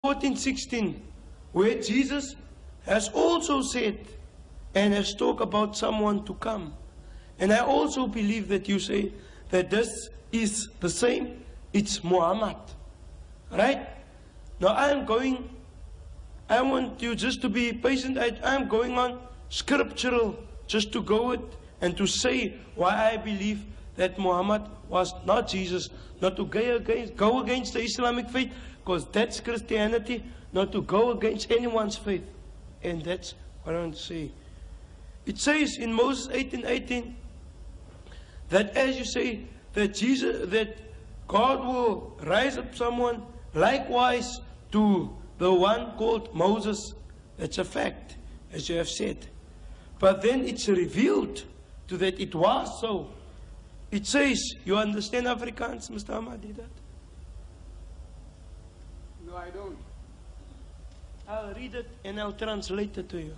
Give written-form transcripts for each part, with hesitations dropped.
14:16, where Jesus has also said and has talked about someone to come. And I also believe that you say that this is the same. It's Muhammad. Right? Now I want you just to be patient. I'm going on scriptural, just to go it and to say why I believe that Muhammad was not Jesus, not to go against the Islamic faith, because that's Christianity, not to go against anyone's faith. And that's what I want to say. It says in Moses 18:18 that, as you say, that God will rise up someone likewise to the one called Moses. That's a fact, as you have said. But then it's revealed to that it was so. It says, you understand Afrikaans, Mr. Ahmad, Deedat? No, I don't. I'll read it and I'll translate it to you.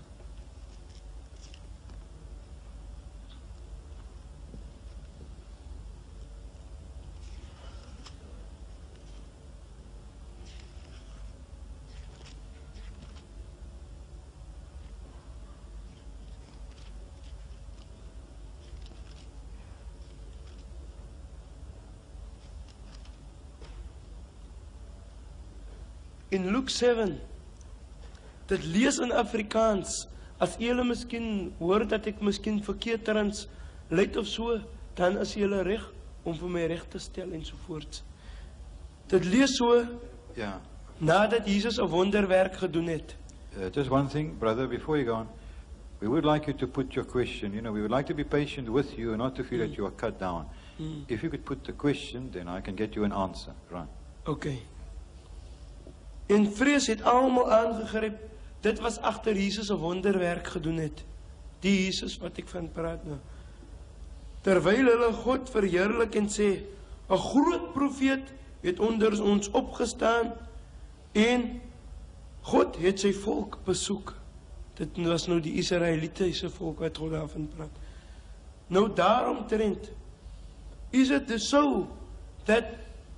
In Luke 7, dit lees in Afrikaans, as julle miskien hoor dat ek miskien verkeerd translate of so, dan is julle reg om vir my reg te stel ensovoorts. Dit lees so, Yeah. nadat Jesus 'n wonderwerk gedoen het. Just one thing, brother, before you go on, we would like you to put your question. You know, we would like to be patient with you and not to feel that you are cut down. If you could put the question, then I can get you an answer. Right. Okay. En vrees het almal aangegryp. Dit was agter Jesus 'n wonderwerk gedoen het. Die Jesus wat ek van praat nou. Terwyl hulle God verheerlik en sê, 'n groot profeet het onder ons opgestaan en God het sy volk besoek. Dit was nou die Israelitiese volk wat God daarvan praat. Nou daaromtrent is it so that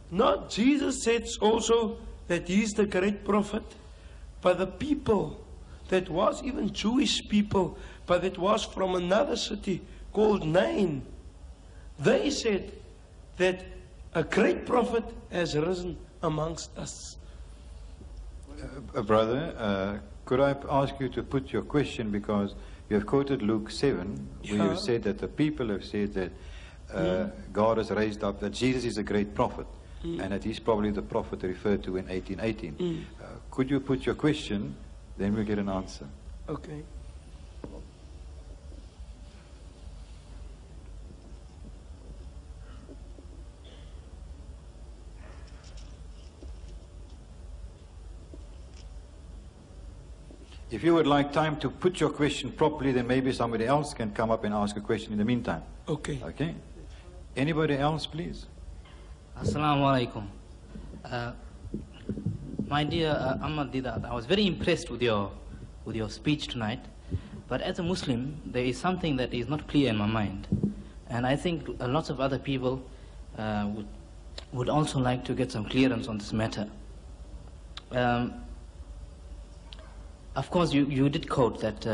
not Jesus said also that he is the great prophet, but the people that was even Jewish people, but it was from another city called Nain, they said that a great prophet has risen amongst us. Brother, could I ask you to put your question, because you have quoted Luke 7, where you said that the people have said that God has raised up, that Jesus is a great prophet, and that he's probably the prophet referred to in 1818. Could you put your question, then we'll get an answer. Okay. If you would like time to put your question properly, then maybe somebody else can come up and ask a question in the meantime. Okay. Okay? Anybody else, please? Assalamu alaikum. My dear Ahmad Deedat, I was very impressed with your speech tonight. But as a Muslim, there is something that is not clear in my mind. And I think lots of other people would also like to get some clearance on this matter. Of course, you did quote that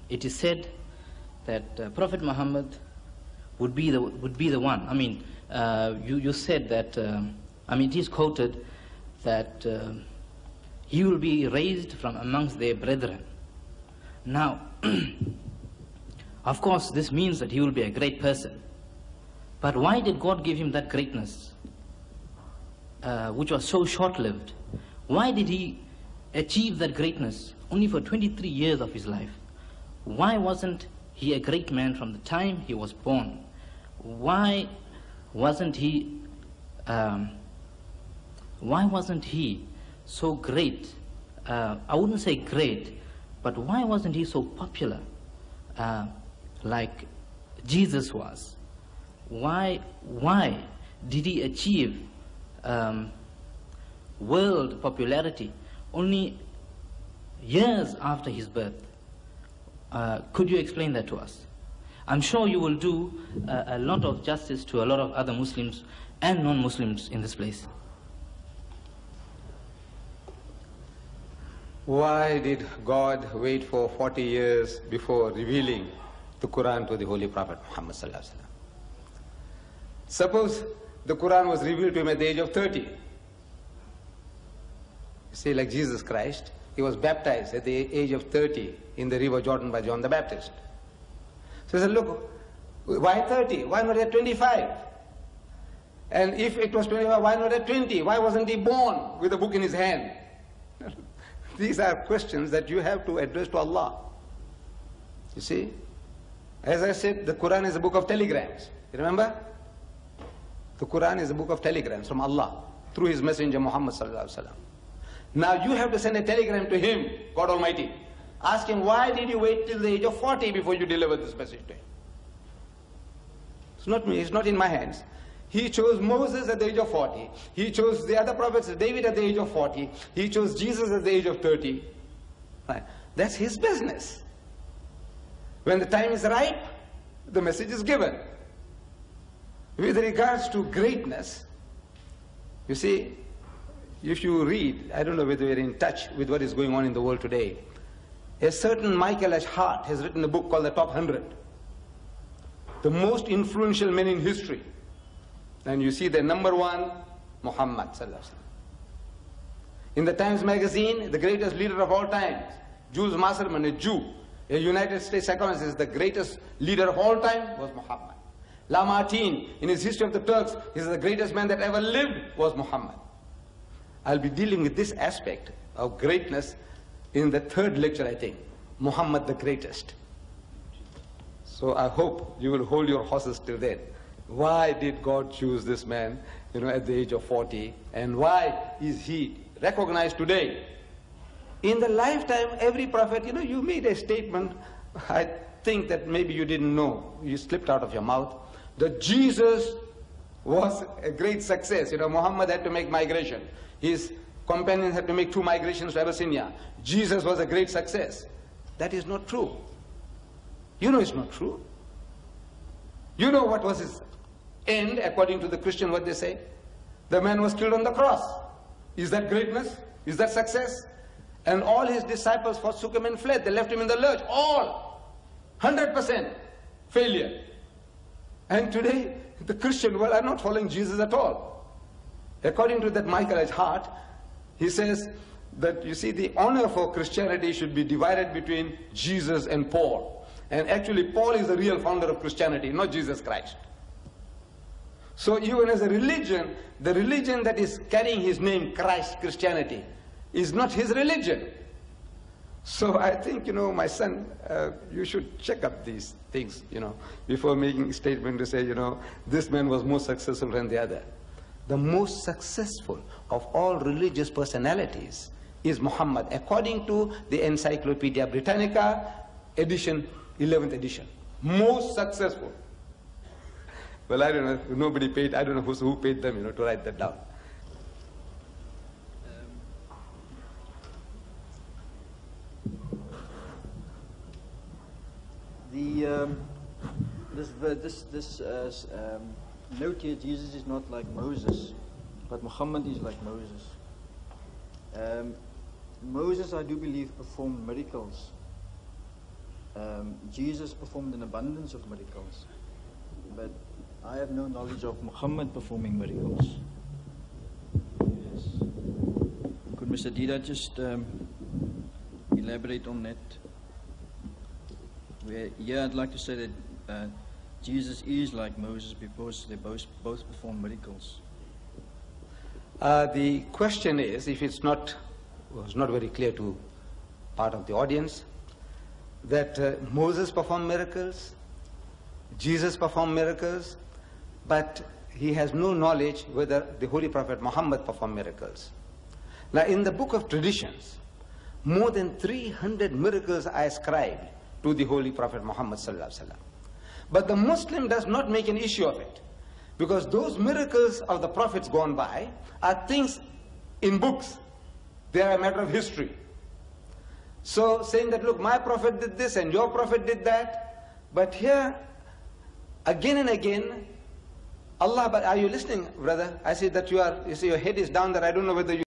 it is said that Prophet Muhammad would be the one. I mean, you said that. I mean, it is quoted that he will be raised from amongst their brethren. Now, of course, this means that he will be a great person. But why did God give him that greatness, which was so short-lived? Why did he achieve that greatness only for 23 years of his life? Why wasn't he a great man from the time he was born? Why wasn't he so great? I wouldn't say great, but why wasn't he so popular like Jesus was? Why did he achieve world popularity only years after his birth? Could you explain that to us? I'm sure you will do a lot of justice to a lot of other Muslims and non-Muslims in this place. Why did God wait for 40 years before revealing the Quran to the Holy Prophet Muhammad sallallahu alaihi wasallam? Suppose the Quran was revealed to him at the age of 30. You see, like Jesus Christ, he was baptized at the age of 30 in the river Jordan by John the Baptist. So he said, look, why 30? Why not at 25? And if it was 25, why not at 20? Why wasn't he born with a book in his hand? These are questions that you have to address to Allah. You see? As I said, the Quran is a book of telegrams. You remember? The Quran is a book of telegrams from Allah through His messenger Muhammad sallallahu alaihi wasallam. Now you have to send a telegram to Him, God Almighty. Ask Him, why did you wait till the age of 40 before you delivered this message to Him? It's not me, it's not in my hands. He chose Moses at the age of 40. He chose the other prophets, David at the age of 40. He chose Jesus at the age of 30. Right. That's His business. When the time is ripe, the message is given. With regards to greatness, you see, if you read, I don't know whether you're in touch with what is going on in the world today. A certain Michael H. Hart has written a book called The Top 100. The most influential men in history. And you see the number one, Muhammad sallallahu alaihi wasallam. In the Times magazine, the greatest leader of all times, Jules Masterman, a Jew, a United States economist, the greatest leader of all time was Muhammad. Lamartine, in his History of the Turks, he says the greatest man that ever lived was Muhammad. I'll be dealing with this aspect of greatness in the third lecture, I think. Muhammad the greatest. So I hope you will hold your horses till then. Why did God choose this man, at the age of 40? And why is he recognized today? In the lifetime, every prophet, you made a statement, I think that maybe you didn't know, you slipped out of your mouth, that Jesus was a great success. Muhammad had to make migration. His companions had to make 2 migrations to Abyssinia. Jesus was a great success. That is not true. You know it's not true. You know what was his end, according to the Christian, what they say? The man was killed on the cross. Is that greatness? Is that success? And all his disciples forsook him and fled. They left him in the lurch. All. 100% failure. And today, the Christian world are not following Jesus at all. According to that Michael H. Hart, he says that, you see, the honor for Christianity should be divided between Jesus and Paul. And actually, Paul is the real founder of Christianity, not Jesus Christ. So even as a religion, the religion that is carrying his name, Christ, Christianity, is not his religion. So I think, my son, you should check up these things, before making a statement to say, this man was more successful than the other. The most successful of all religious personalities is Muhammad, according to the Encyclopedia Britannica, edition, 11th edition. Most successful. Well, I don't know, nobody paid, I don't know who paid them, to write that down. This note here, Jesus is not like Moses, but Muhammad is like Moses. Moses, I do believe, performed miracles. Jesus performed an abundance of miracles, but I have no knowledge of Muhammad performing miracles. Yes. Could Mr. Deedat just elaborate on that? I'd like to say that Jesus is like Moses because they both perform miracles. The question is, if was not very clear to part of the audience, that Moses performed miracles, Jesus performed miracles, but he has no knowledge whether the Holy Prophet Muhammad performed miracles. Now in the book of traditions, more than 300 miracles are ascribed to the Holy Prophet Muhammad sallallahu alaihi wasallam. But the Muslim does not make an issue of it, because those miracles of the prophets gone by are things in books. They are a matter of history. So saying that, look, my prophet did this and your prophet did that, but here, again and again, Allah, but are you listening, brother? I see that your head is down there. I don't know whether you